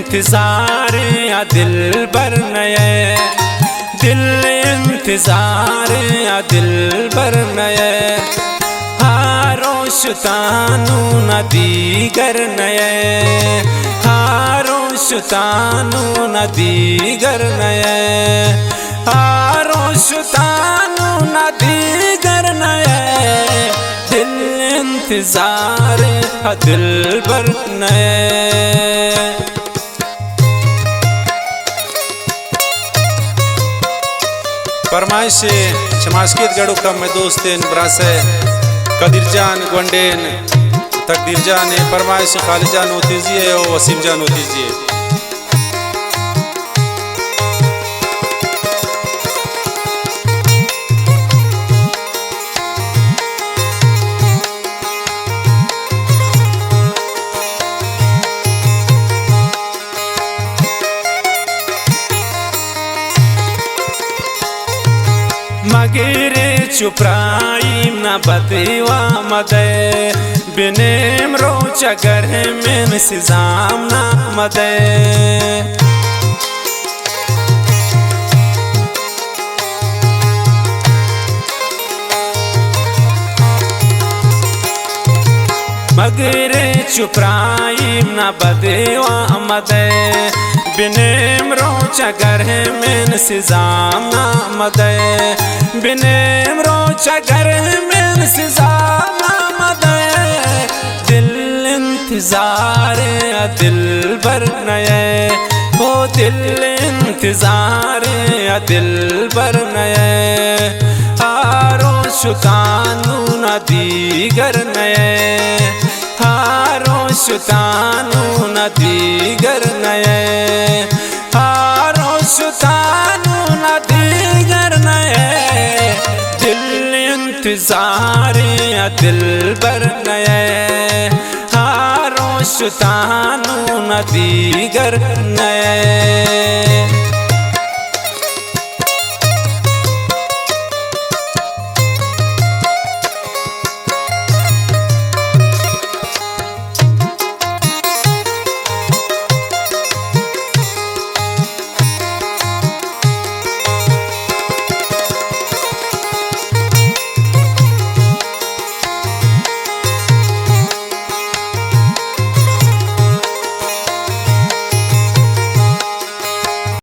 इंतजार या दिल बर नए, दिल इंतजार या दिल बर नए, हारो शुतानु न दीगर नए, हारो शुतानु न दीगर नए, हारो शुतानु न दीगर नए, दिल इंतजार दिल बर नए। फरमाइश शमाशकीत गड़ू कम में दोस्तेन ब्रासे कदीर जान गोंडेन तकदीर जान फरमाइश खालिद जान होतीजिए और वसीम जान होतीजिए। मगेरे चुपराइम न बतेवा मदे, बिनेम रोचा गर में सिजाम न मदे, मगेरे चुपराइम न बतेवा मदे, बिनेम रोचा गर में सिजाम न मदे, बिनेम रोचा गर में सिजाम न मदे, दिल इंतजार दिल बर नए, हो दिल इंतजार दिल बर नए, हारो शुतानु न दीगर नए, हारो शुतानु न दीगर नए, हारो शुतानु न दीगर नए, दिल इंतजार दिल बर नए, हारो शुतानु न दीगर नए।